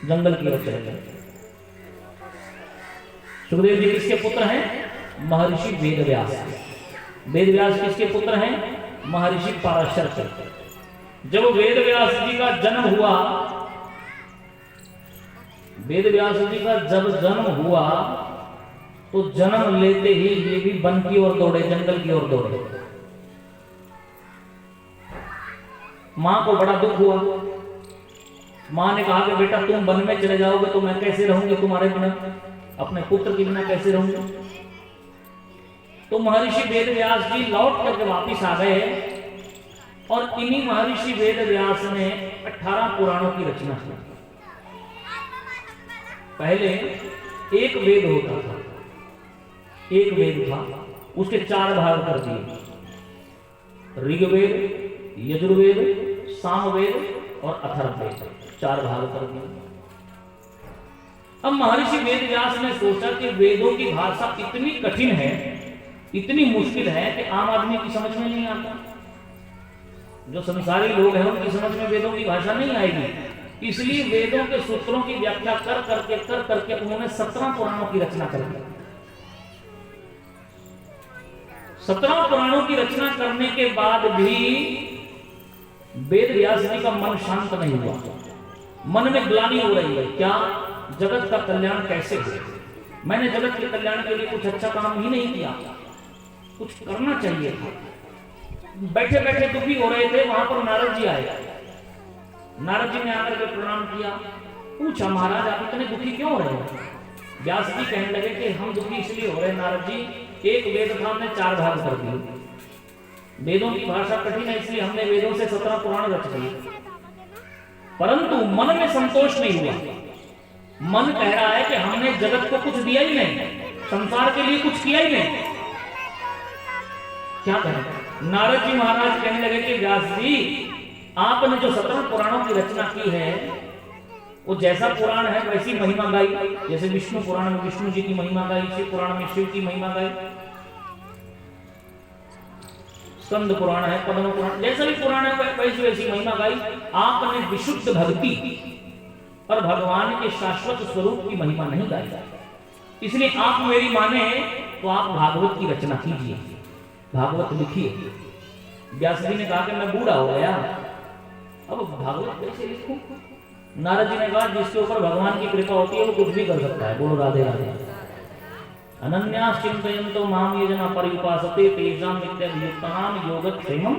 जंगल की ओर चले गए। सुखदेव जी किसके पुत्र हैं? महर्षि वेदव्यास। वेदव्यास किसके पुत्र हैं? महर्षि पराशर के। जब वेदव्यास जी का जन्म हुआ, वेदव्यास जी का जब जन्म हुआ तो जन्म लेते ही ये भी वन की ओर दौड़े, जंगल की ओर दौड़े। मां को बड़ा दुख हुआ। मां ने कहा कि बेटा तुम वन में चले जाओगे तो मैं कैसे रहूंगी तुम्हारे बिना, अपने पुत्र के बिना कैसे रहूंगी। तो महर्षि वेदव्यास जी लौट करके वापिस आ गए और इन्हीं महर्षि वेदव्यास ने 18 पुराणों की रचना की। पहले एक वेद होता था, एक वेद था, उसके 4 भाग कर दिए, ऋग्वेद, यजुर्वेद, सामवेद और अथर्ववेद, 4 भाग कर दिए। अब महर्षि वेदव्यास ने सोचा कि वेदों की भाषा इतनी कठिन है, इतनी मुश्किल है कि आम आदमी की समझ में नहीं आता। जो संसारी लोग हैं उनकी समझ में वेदों की भाषा नहीं आएगी। इसलिए वेदों के सूत्रों की व्याख्या कर करके उन्होंने 17 पुराणों की रचना कर दी। 17 पुराणों की रचना करने के बाद भी वेदव्यास जी का मन शांत नहीं हुआ। मन में ग्लानि हो रही है, क्या जगत का कल्याण कैसे हो? मैंने जगत के कल्याण के लिए कुछ अच्छा काम ही नहीं किया, कुछ करना चाहिए था। बैठे बैठे दुखी हो रहे थे, वहां पर नारद जी आए। नारद जी ने आकर के प्रणाम किया, पूछा महाराज आप इतने दुखी क्यों हो रहे हैं? व्यास जी कहने लगे कि हम दुखी इसलिए हो रहे नारद जी, एक वेद था हमने 4 भाग कर दिए। वेदों की भाषा कठिन है इसलिए हमने वेदों से 17 पुराण रच दिए, परंतु मन में संतोष नहीं हुआ। मन कह रहा है कि हमने जगत को कुछ दिया ही नहीं, संसार के लिए कुछ किया ही नहीं, क्या करें? नारद जी महाराज कहने लगे कि व्यास जी आपने जो 17 पुराणों की रचना की है वो जैसा पुराण है वैसी महिमा गाई। जैसे विष्णु पुराण में विष्णु जी की महिमा गाई, शिव पुराण में शिव की महिमा गाई, स्कंद पुराण है, पद्म पुराण, जैसा भी पुराण है वैसी वैसी महिमा गाई। आपने विशुद्ध भक्ति और भगवान के शाश्वत स्वरूप की महिमा नहीं गाई। इसलिए आप मेरी माने तो आप भागवत की रचना कीजिए, भागवत लिखिए। व्यास जी ने कहा कि मैं बूढ़ा हो गया, अब भागवत कैसे लिखूं? नारद जी ने कहा जिसके ऊपर भगवान की कृपा होती है वो कुछ भी कर सकता है। बोलो राधे राधे। अनन्यास चिंतयन्तो माम ये जना पर्युपासते तेषां नित्यभियुक्तानां योगक्षेमं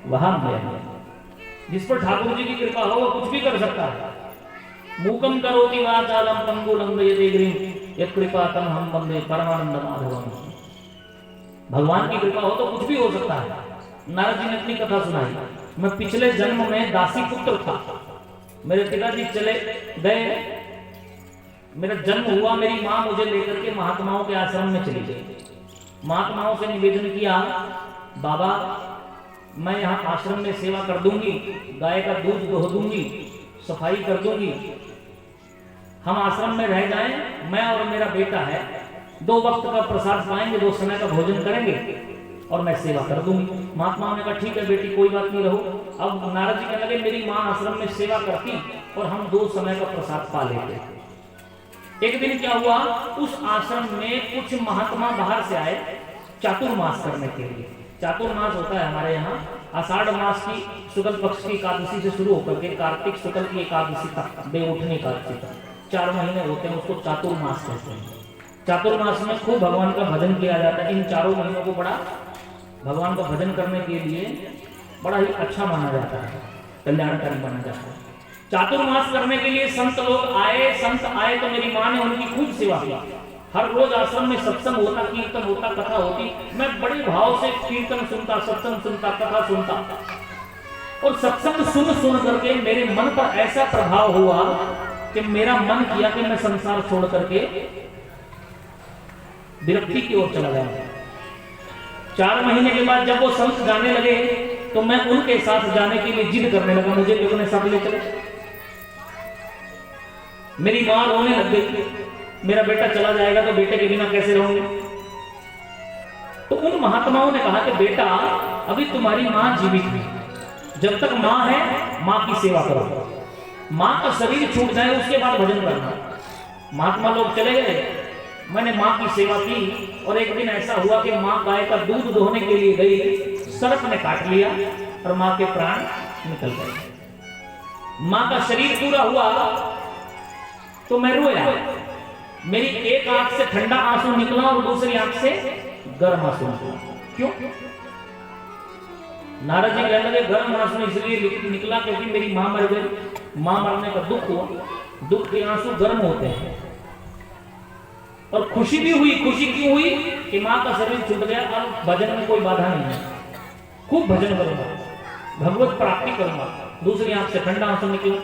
वहाम्यहम्। जिस पर ठाकुर जी की कृपा हो वो कुछ भी कर सकता है। मूकं करोति वाचालं पंगुं लंघयते गिरिं यत्कृपा तमहं वन्दे परमानंद माधवम्। भगवान की कृपा हो तो कुछ भी हो सकता है। नारद जी ने अपनी कथा सुनाई, मैं पिछले जन्म में दासी पुत्र था, मेरे पिताजी चले गए, मेरा जन्म हुआ, मेरी मां मुझे लेकर के महात्माओं के आश्रम में चली गई। महात्माओं से निवेदन किया, बाबा मैं यहाँ आश्रम में सेवा कर दूंगी, गाय का दूध दोह दूंगी, सफाई कर दूंगी, हम आश्रम में रह जाएं, मैं और मेरा बेटा है, 2 वक्त का प्रसाद पाएंगे, 2 समय का भोजन करेंगे और मैं सेवा कर दूंगी। महात्माओं ने कहा ठीक है बेटी कोई बात नहीं, रहो। अब नारद जी कहने लगे मेरी मां आश्रम में सेवा करती और हम 2 समय का प्रसाद पा लेते। एक दिन क्या हुआ, उस आश्रम में कुछ महात्मा बाहर से आए चातुर्मास करने के लिए। चातुर्मास होता है हमारे यहाँ आषाढ़ मास की शुक्ल पक्ष की एकादशी से शुरू होकर के कार्तिक शुक्ल की एकादशी तक, बेउठनी एकादशी तक 4 महीने होते हैं, उसको चातुर्मास कहते हैं। चातुर्मास में खूब भगवान का भजन किया जाता है। इन 4 महीनों को बड़ा भगवान का भजन करने के लिए बड़ा ही अच्छा माना जाता है, कल्याणकारी माना जाता है। चातुर्मास करने के लिए संत लोग आए, संत आए तो मेरी मां ने उनकी खूब सेवा की। हर रोज आश्रम में सत्संग होता, कीर्तन होता, कथा होती, मैं बड़े भाव से कीर्तन सुनता, सत्संग सुनता, कथा सुनता, और सत्संग सुन करके मेरे मन पर ऐसा प्रभाव हुआ कि मेरा मन किया कि मैं संसार छोड़ करके विरक्ति की ओर चला गया। 4 महीने के बाद जब वो संत जाने लगे तो मैं उनके साथ जाने के लिए जिद करने लगा, मुझे भी अपने साथ ले चले। मेरी मां रोने लग गई, मेरा बेटा चला जाएगा तो बेटे के बिना कैसे रहूंगी। तो उन महात्माओं ने कहा कि बेटा अभी तुम्हारी मां जीवित है, जब तक मां है मां की सेवा करो, माँ का शरीर छूट जाए उसके बाद भजन करना। महात्मा लोग चले गए, मैंने माँ की सेवा की और एक दिन ऐसा हुआ कि माँ गाय का दूध दोहने के लिए गई, सर्प ने काट लिया और माँ के प्राण निकल गए। माँ का शरीर पूरा हुआ तो मैं रोया। मेरी एक आंख से ठंडा आंसू निकला और दूसरी आंख से गर्म आंसू निकला। क्यों? नारद जी कहने लगे गर्म आंसू इसलिए निकला क्योंकि मेरी मां मर गई। मां मरने का दुख हुआ, दुख के आंसू गर्म होते हैं। और खुशी भी हुई। खुशी क्यों हुई कि मां का शरीर छूट गया, अब भजन में कोई बाधा नहीं है, खूब भजन करूंगा, भगवत प्राप्ति करूंगा। दूसरी आंख से ठंडा आंसू निकला।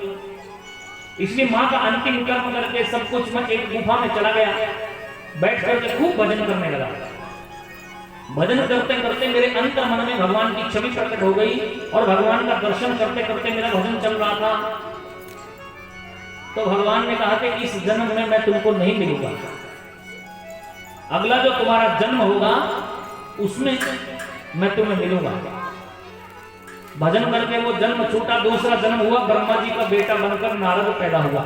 इसलिए मां का अंतिम कर्म करके सब कुछ मैं एक गुफा में चला गया, बैठ करके खूब भजन करने लगा। भजन करते करते मेरे अंतर मन में भगवान की छवि प्रकट हो गई और भगवान का दर्शन करते करते मेरा भजन चल रहा था। तो भगवान ने कहा कि इस जन्म में मैं तुमको नहीं मिलूंगा, अगला जो तुम्हारा जन्म होगा उसमें मैं तुम्हें मिलूंगा। भजन करके वो जन्म छूटा, दूसरा जन्म हुआ, ब्रह्मा जी का बेटा बनकर नारद पैदा हुआ।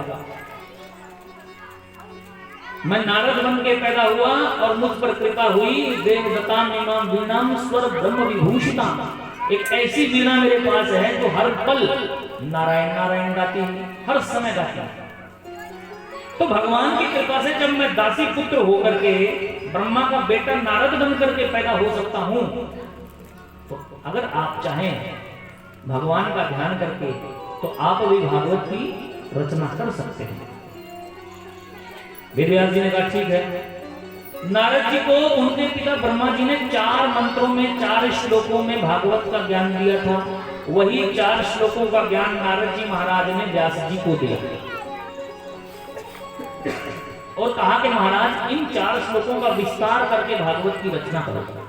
मैं नारद बन के पैदा हुआ और मुझ पर कृपा हुई। देवदत्ता इमाम वीणाम स्वर ब्रह्म विभूषिता, एक ऐसी वीणा मेरे पास है जो हर पल नारायण नारायण गाती है, हर समय गाती है। तो भगवान की कृपा से जब मैं दासी पुत्र होकर के ब्रह्मा का बेटा नारद बन करके पैदा हो सकता हूं, तो अगर आप चाहें भगवान का ध्यान करके तो आप भी भागवत की रचना कर सकते हैं। वेदव्यास जी ने कहा ठीक है। नारद जी को उनके पिता ब्रह्मा जी ने 4 मंत्रों में 4 श्लोकों में भागवत का ज्ञान दिया था। वही 4 श्लोकों का ज्ञान नारद जी महाराज ने व्यास जी को दिया और कहा कि महाराज इन 4 श्लोकों का विस्तार करके भागवत की रचना करो।